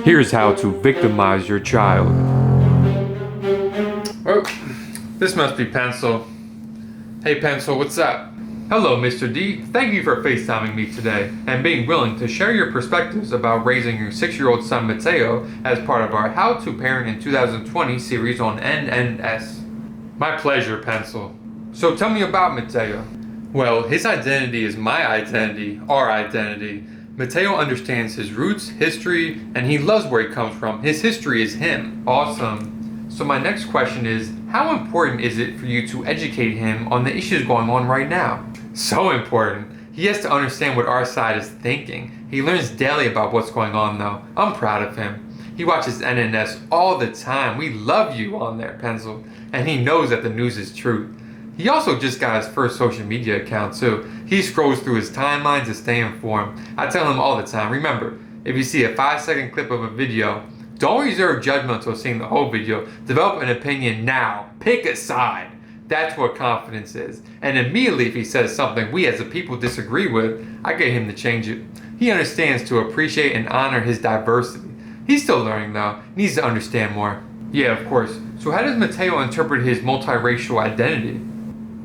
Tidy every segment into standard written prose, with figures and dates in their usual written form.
Here's how to victimize your child. Oh, this must be Pencil. Hey Pencil, what's up? Hello, Mr. D. Thank you for FaceTiming me today and being willing to share your perspectives about raising your 6-year-old son Mateo as part of our How to Parent in 2020 series on NNS. My pleasure, Pencil. So tell me about Mateo. Well, his identity is my identity, our identity. Mateo understands his roots, history, and he loves where he comes from. His history is him. Awesome. So my next question is, how important is it for you to educate him on the issues going on right now? So important. He has to understand what our side is thinking. He learns daily about what's going on though. I'm proud of him. He watches NNS all the time. We love you on there, Pencil. And he knows that the news is truth. He also just got his first social media account too. He scrolls through his timeline to stay informed. I tell him all the time, remember, if you see a 5-second clip of a video, don't reserve judgment until seeing the whole video. Develop an opinion now. Pick a side. That's what confidence is. And immediately if he says something we as a people disagree with, I get him to change it. He understands to appreciate and honor his diversity. He's still learning though. Needs to understand more. Yeah, of course. So how does Mateo interpret his multiracial identity?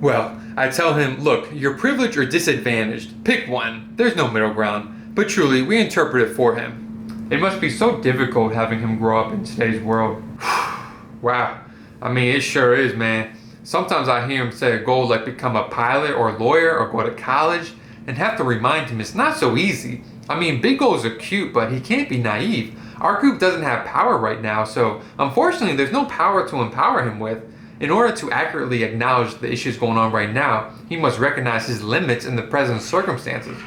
Well, I tell him, look, you're privileged or disadvantaged. Pick one. There's no middle ground. But truly, we interpret it for him. It must be so difficult having him grow up in today's world. Wow. I mean, it sure is, man. Sometimes I hear him say a goal like become a pilot or a lawyer or go to college and have to remind him it's not so easy. I mean, big goals are cute, but he can't be naive. Our group doesn't have power right now, so unfortunately there's no power to empower him with. In order to accurately acknowledge the issues going on right now, he must recognize his limits in the present circumstances.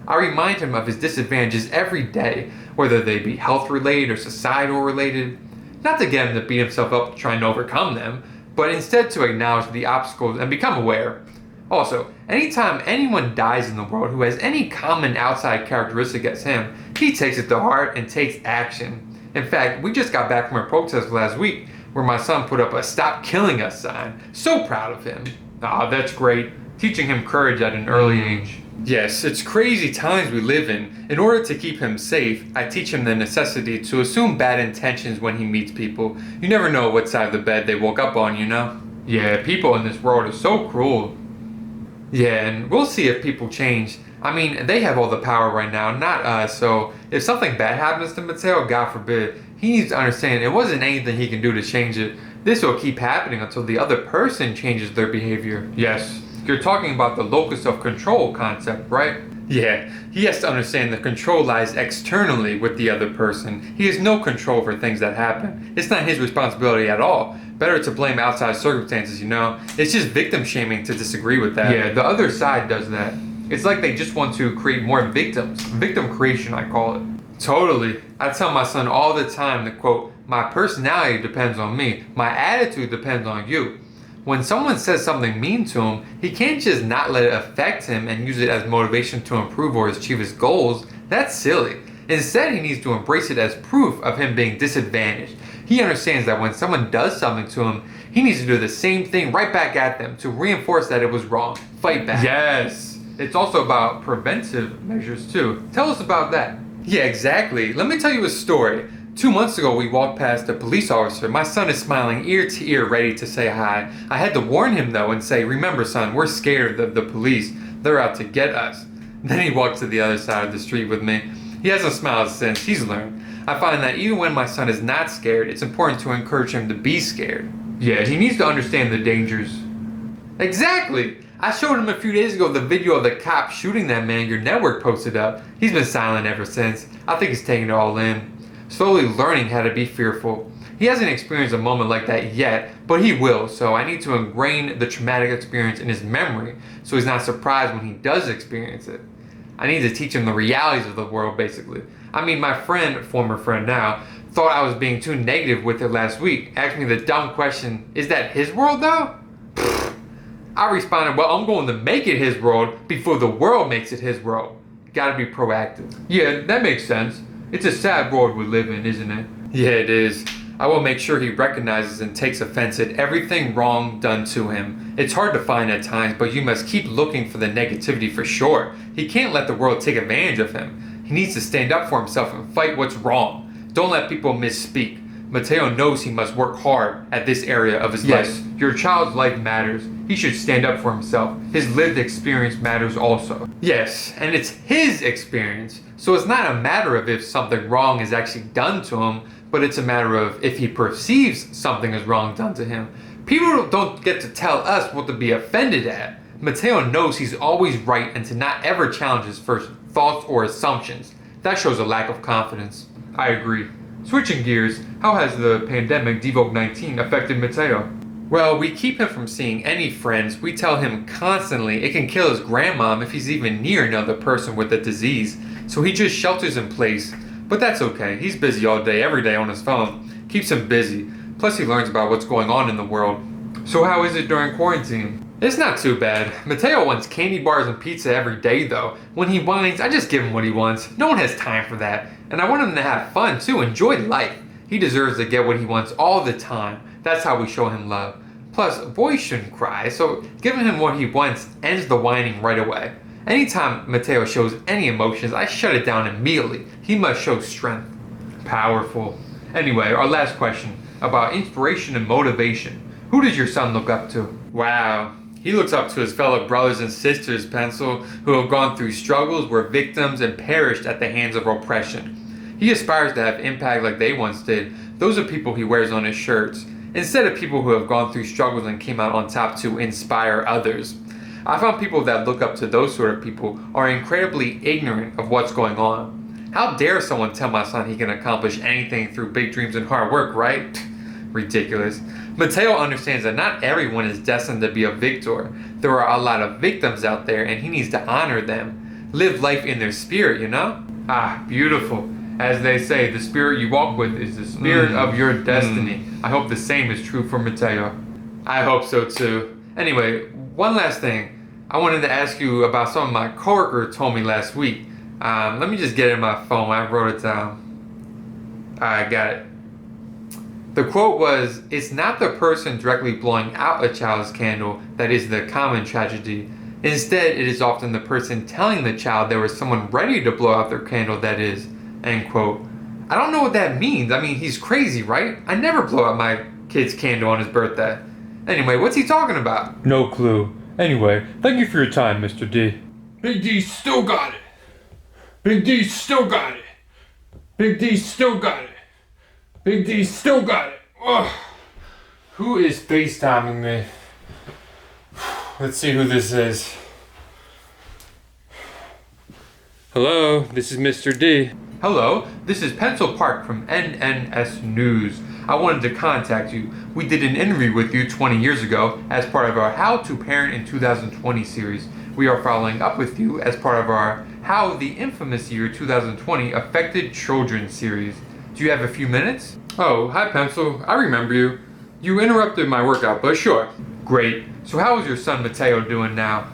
I remind him of his disadvantages every day, whether they be health related or societal related. Not to get him to beat himself up trying to overcome them, but instead to acknowledge the obstacles and become aware. Also, anytime anyone dies in the world who has any common outside characteristic as him, he takes it to heart and takes action. In fact, we just got back from a protest last week where my son put up a "Stop Killing Us" sign. So proud of him. Ah, that's great. Teaching him courage at an early age. Yes, it's crazy times we live in. In order to keep him safe, I teach him the necessity to assume bad intentions when he meets people. You never know what side of the bed they woke up on, you know? Yeah, people in this world are so cruel. Yeah, and we'll see if people change. I mean, they have all the power right now, not us, so if something bad happens to Mateo, God forbid, he needs to understand it wasn't anything he can do to change it. This will keep happening until the other person changes their behavior. Yes, you're talking about the locus of control concept, right? Yeah, he has to understand that control lies externally with the other person. He has no control for things that happen. It's not his responsibility at all. Better to blame outside circumstances, you know? It's just victim shaming to disagree with that. Yeah, the other side does that. It's like they just want to create more victims. Victim creation, I call it. Totally. I tell my son all the time that, quote, my personality depends on me. My attitude depends on you. When someone says something mean to him, he can't just not let it affect him and use it as motivation to improve or achieve his goals. That's silly. Instead, he needs to embrace it as proof of him being disadvantaged. He understands that when someone does something to him, he needs to do the same thing right back at them to reinforce that it was wrong. Fight back. Yes. It's also about preventive measures too. Tell us about that. Yeah, exactly. Let me tell you a story. 2 months ago, we walked past a police officer. My son is smiling ear to ear, ready to say hi. I had to warn him though and say, remember son, we're scared of the police. They're out to get us. Then he walked to the other side of the street with me. He hasn't smiled since. He's learned. I find that even when my son is not scared, it's important to encourage him to be scared. Yeah, he needs to understand the dangers. Exactly. I showed him a few days ago the video of the cop shooting that man your network posted up. He's been silent ever since. I think he's taking it all in. Slowly learning how to be fearful. He hasn't experienced a moment like that yet, but he will, so I need to ingrain the traumatic experience in his memory so he's not surprised when he does experience it. I need to teach him the realities of the world, basically. I mean, my friend, former friend now, thought I was being too negative with it last week, asked me the dumb question, is that his world though? I responded, well, I'm going to make it his world before the world makes it his world. Gotta be proactive. Yeah, that makes sense. It's a sad world we live in, isn't it? Yeah, it is. I will make sure he recognizes and takes offense at everything wrong done to him. It's hard to find at times, but you must keep looking for the negativity for sure. He can't let the world take advantage of him. He needs to stand up for himself and fight what's wrong. Don't let people misspeak. Mateo knows he must work hard at this area of his life. Yes, your child's life matters. He should stand up for himself. His lived experience matters also. Yes, and it's his experience. So it's not a matter of if something wrong is actually done to him, but it's a matter of if he perceives something is wrong done to him. People don't get to tell us what to be offended at. Mateo knows he's always right and to not ever challenge his first thoughts or assumptions. That shows a lack of confidence. I agree. Switching gears, how has the pandemic COVID-19 affected Mateo? Well, we keep him from seeing any friends. We tell him constantly it can kill his grandmom if he's even near another person with the disease. So he just shelters in place. But that's okay. He's busy all day, every day on his phone. Keeps him busy. Plus he learns about what's going on in the world. So how is it during quarantine? It's not too bad. Mateo wants candy bars and pizza every day though. When he whines, I just give him what he wants. No one has time for that. And I want him to have fun too, enjoy life. He deserves to get what he wants all the time. That's how we show him love. Plus, boys shouldn't cry, so giving him what he wants ends the whining right away. Anytime Mateo shows any emotions, I shut it down immediately. He must show strength. Powerful. Anyway, our last question about inspiration and motivation. Who does your son look up to? Wow. He looks up to his fellow brothers and sisters, Pencil, who have gone through struggles, were victims, and perished at the hands of oppression. He aspires to have impact like they once did. Those are people he wears on his shirts, instead of people who have gone through struggles and came out on top to inspire others. I found people that look up to those sort of people are incredibly ignorant of what's going on. How dare someone tell my son he can accomplish anything through big dreams and hard work, right? Ridiculous. Mateo understands that not everyone is destined to be a victor. There are a lot of victims out there and he needs to honor them. Live life in their spirit, you know? Ah, beautiful. As they say, the spirit you walk with is the spirit of your destiny. I hope the same is true for Mateo. I hope so too. Anyway, one last thing. I wanted to ask you about something my coworker told me last week. Let me just get it in my phone. I wrote it down. I got it. The quote was, "It's not the person directly blowing out a child's candle that is the common tragedy. Instead, it is often the person telling the child there was someone ready to blow out their candle that is." End quote. I don't know what that means. I mean, he's crazy, right? I never blow out my kid's candle on his birthday. Anyway, what's he talking about? No clue. Anyway, thank you for your time, Mr. D. Big D still got it. Big D still got it. Big D still got it. Big D still got it. Ugh. Who is FaceTiming me? Let's see who this is. Hello, this is Mr. D. Hello, this is Pencil Park from NNS News. I wanted to contact you. We did an interview with you 20 years ago as part of our How to Parent in 2020 series. We are following up with you as part of our How the Infamous Year 2020 Affected Children series. Do you have a few minutes? Oh, hi Pencil. I remember you. You interrupted my workout, but sure. Great. So how is your son Mateo doing now?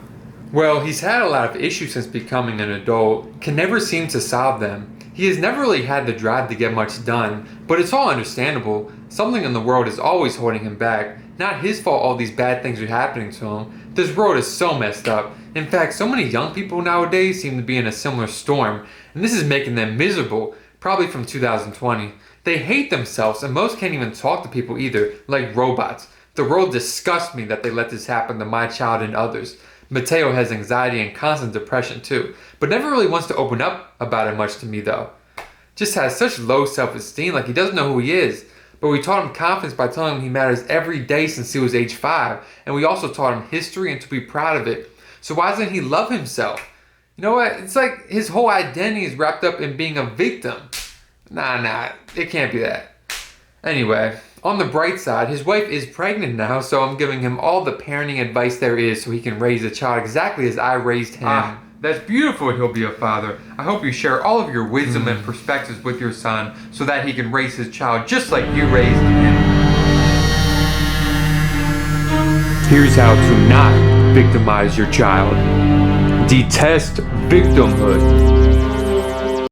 Well, he's had a lot of issues since becoming an adult, can never seem to solve them. He has never really had the drive to get much done, but it's all understandable. Something in the world is always holding him back. Not his fault all these bad things are happening to him. This world is so messed up. In fact, so many young people nowadays seem to be in a similar storm, and this is making them miserable, probably from 2020. They hate themselves, and most can't even talk to people either, like robots. The world disgusts me that they let this happen to my child and others. Mateo has anxiety and constant depression too, but never really wants to open up about it much to me though. Just has such low self-esteem, like he doesn't know who he is. But we taught him confidence by telling him he matters every day since he was age 5, and we also taught him history and to be proud of it. So why doesn't he love himself? You know what? It's like his whole identity is wrapped up in being a victim. Nah, it can't be that. Anyway, on the bright side, his wife is pregnant now, so I'm giving him all the parenting advice there is so he can raise a child exactly as I raised him. That's beautiful he'll be a father. I hope you share all of your wisdom and perspectives with your son so that he can raise his child just like you raised him. Here's how to not victimize your child. Detest victimhood.